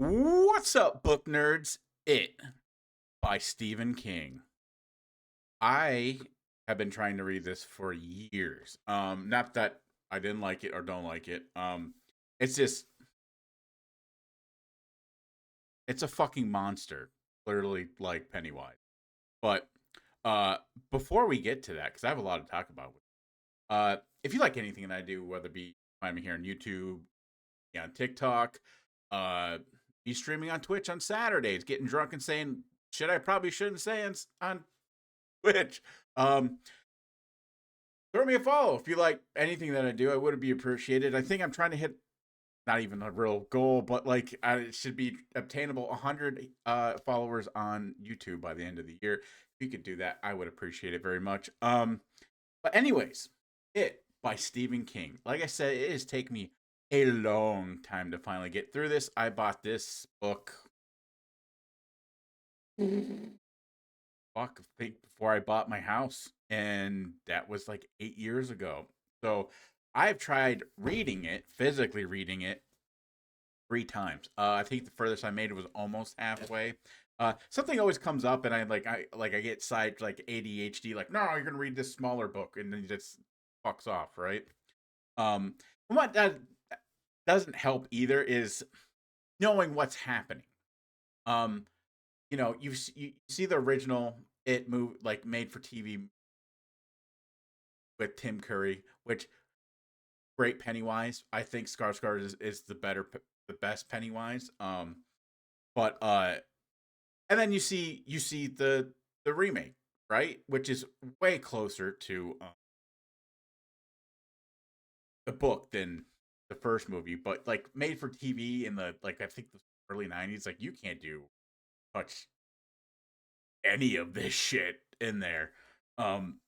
What's up, book nerds? It by Stephen King. I have been trying to read this for years. Not that I didn't like it or don't like it. It's just it's a fucking monster, literally like Pennywise. But uh, before we get to that, because I have a lot to talk about. If you like anything that I do, whether it be find me here on YouTube, on TikTok, uh, be streaming on Twitch on Saturdays, getting drunk and saying shit I probably shouldn't say on Twitch. Um, Throw me a follow if you like anything that I do. I would be appreciated. I think I'm trying to hit not even a real goal, but like it should be obtainable 100 followers on YouTube by the end of the year. If you could do that, I would appreciate it very much. But anyways, it by Stephen King. Like I said, it has taken me a long time to finally get through this. I bought this book fuck I think before I bought my house, and that was like 8 years ago. So I've tried reading it, physically reading it, 3 times. I think the furthest I made it was almost halfway. Something always comes up, and I get side like ADHD, like no, you're gonna read this smaller book, and then it just fucks off, right? Um, what that doesn't help either is knowing what's happening. Um, you see the original It move like made for TV with Tim Curry, which great Pennywise. I think Skarsgård is the best Pennywise. But and then you see the remake, right, which is way closer to the book than the first movie, but like made for TV in the like I think the early '90s. Like you can't do touch any of this shit in there. Um,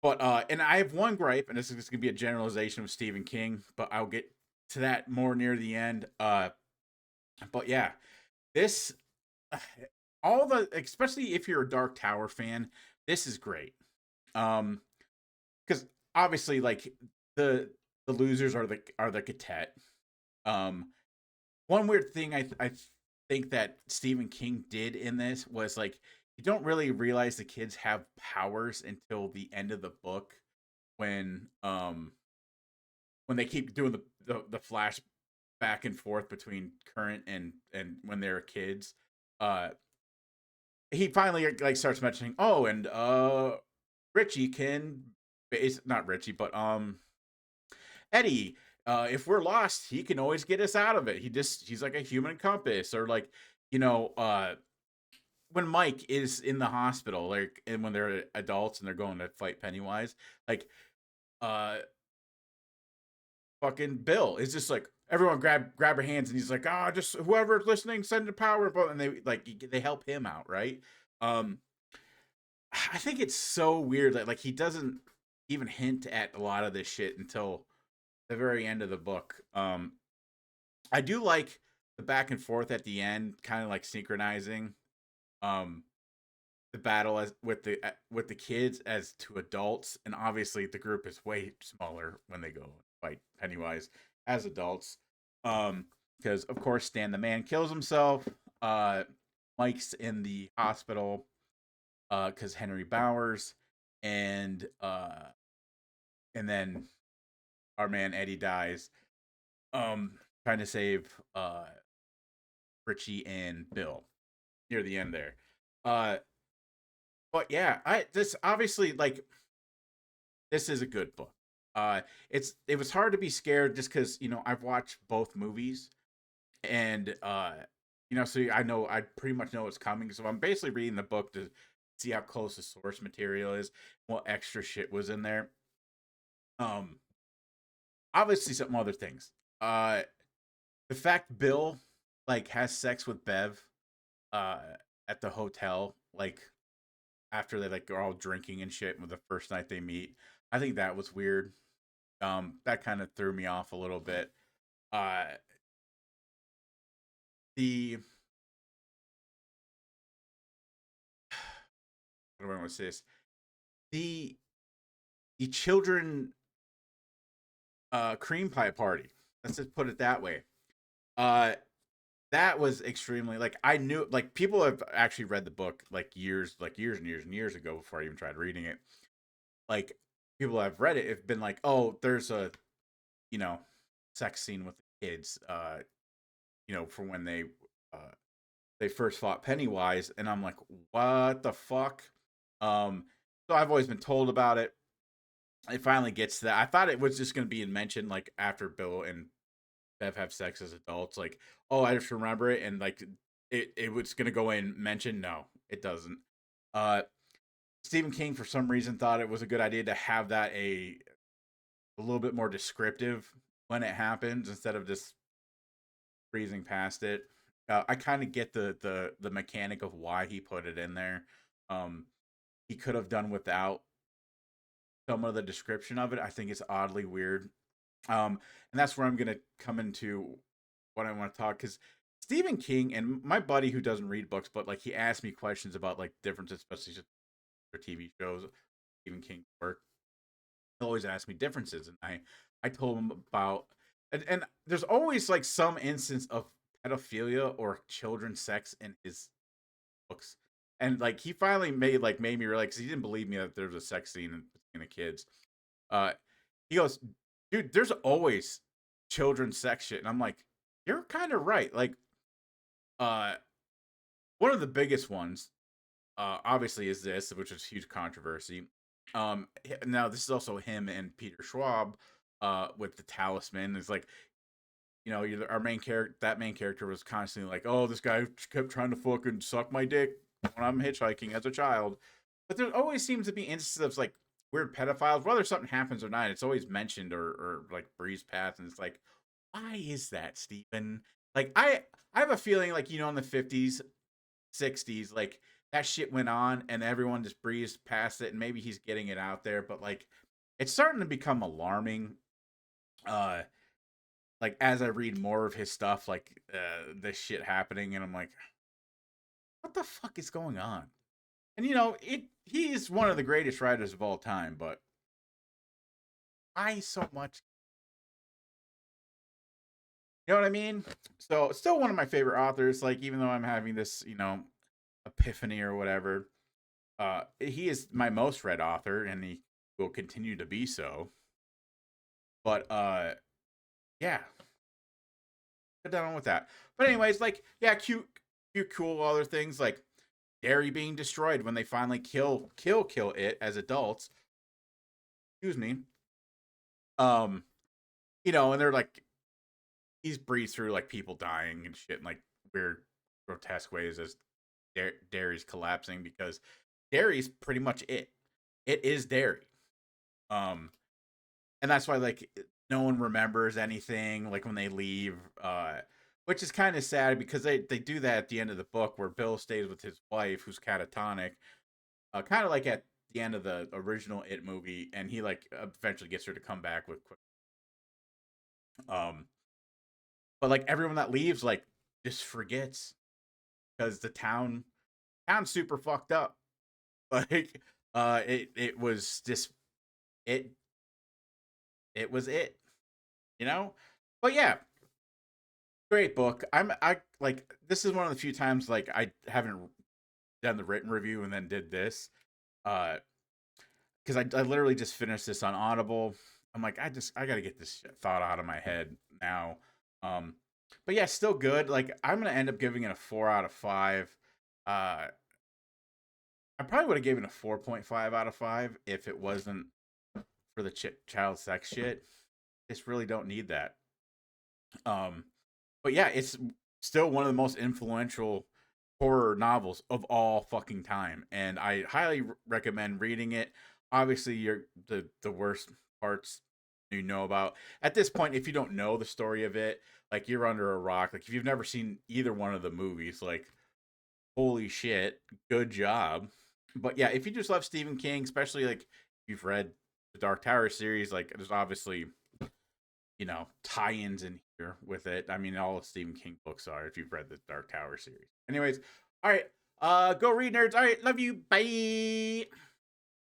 but and I have one gripe, and this is gonna be a generalization of Stephen King, but I'll get to that more near the end. But yeah, this all the especially if you're a Dark Tower fan, this is great. Um, because obviously, like the the losers are the Cadet. Um, One weird thing I think that Stephen King did in this was like you don't really realize the kids have powers until the end of the book when they keep doing the flash back and forth between current and when they were kids. Uh, he finally like starts mentioning, oh, and Richie can, it's not Richie, but Eddie. If we're lost, he can always get us out of it. He's like a human compass, or like you know, when Mike is in the hospital, like and when they're adults and they're going to fight Pennywise, like uh fucking Bill is just like everyone grab her hands, and he's like, ah, just whoever's listening, send a power boat, and they help him out, right? Um, I think it's so weird that like he doesn't even hint at a lot of this shit until the very end of the book. I do like the back and forth at the end, kind of like synchronizing um the battle as with the kids as to adults, and obviously the group is way smaller when they go fight Pennywise as adults. Because of course Stan the Man kills himself. Uh, Mike's in the hospital because Henry Bowers, and and then our man Eddie dies. Trying to save Richie and Bill near the end there. Uh, but yeah, I this obviously like this is a good book. It was hard to be scared just because I've watched both movies, and so I pretty much know what's coming. So I'm basically reading the book to see how close the source material is, what extra shit was in there. Um, Obviously some other things. Uh, the fact Bill like has sex with Bev, uh, at the hotel, like after they like are all drinking and shit with the first night they meet. I think that was weird. That kind of threw me off a little bit. Uh, the What do I want to say this? The the children cream pie party. Let's just put it that way. Uh, that was extremely like I knew like people have actually read the book like years and years and years ago before I even tried reading it. Like people have read it have been like, oh, there's a you know sex scene with the kids, for when they first fought Pennywise, and I'm like, what the fuck? Um, so I've always been told about it. It finally gets to that. I thought it was just going to be mentioned like after Bill and Bev have sex as adults. Like, oh, I just remember it, and like it was going to go in mention. No, it doesn't. Uh, Stephen King for some reason thought it was a good idea to have that a little bit more descriptive when it happens instead of just breezing past it. I kind of get the mechanic of why he put it in there. Um, he could have done without some of the description of it. I think it's oddly weird. And that's where I'm gonna come into what I want to talk because Stephen King and my buddy who doesn't read books, but like he asked me questions about like differences, especially for TV shows, Stephen King work. He always asked me differences, and I told him about and there's always like some instance of pedophilia or children's sex in his books. And like he finally made me realize because he didn't believe me that there was a sex scene in the kids. Uh, he goes, dude, there's always children's sex shit, and I'm like, you're kind of right. Like, uh, one of the biggest ones, obviously, is this, which is huge controversy. Now this is also him and Peter Schwab, with the talisman. It's like, our main character, that main character was constantly like, oh, this guy kept trying to fucking suck my dick when I'm hitchhiking as a child. But there always seems to be instances of like weird pedophiles, whether something happens or not. It's always mentioned or like breezed past, and it's like, why is that, Stephen? Like I have a feeling like in the 50s, 60s, like that shit went on and everyone just breezed past it, and maybe he's getting it out there, but like it's starting to become alarming. Uh, like as I read more of his stuff, like this shit happening, and I'm like, what the fuck is going on? And he is one of the greatest writers of all time, but why so much? You know what I mean? So still one of my favorite authors. Like even though I'm having this, epiphany or whatever, he is my most read author, and he will continue to be so. But yeah, get down with that. But anyways, like yeah, cute, cool other things like Derry being destroyed when they finally kill it as adults. Excuse me. Um, and they're like he's breezed through like people dying and shit in like weird, grotesque ways as Derry's collapsing because Derry's pretty much it. It is Derry. Um, and that's why like no one remembers anything like when they leave. Which is kind of sad because they do that at the end of the book where Bill stays with his wife who's catatonic, kind of like at the end of the original It movie, and he like eventually gets her to come back with quick. Um, but like everyone that leaves like just forgets because the town's super fucked up. Like it was just it it was it, you know? But yeah, great book. I like this is one of the few times like I haven't done the written review and then did this. Uh because I literally just finished this on Audible. I'm like, I gotta get this thought out of my head now. Um but yeah, still good. Like I'm gonna end up giving it a 4 out of 5. Uh I probably would have given it a 4.5 out of 5 if it wasn't for the child sex shit. Just really don't need that. Um, but yeah, it's still one of the most influential horror novels of all fucking time, and I highly recommend reading it. Obviously, you're the worst parts you know about at this point. If you don't know the story of it, like you're under a rock. Like if you've never seen either one of the movies, like holy shit, good job. But yeah, if you just love Stephen King, especially like if you've read the Dark Tower series, like there's obviously tie-ins in here with it. I mean, all of Stephen King books are if you've read the Dark Tower series. Anyways, all right, go read, nerds. All right, love you. Bye.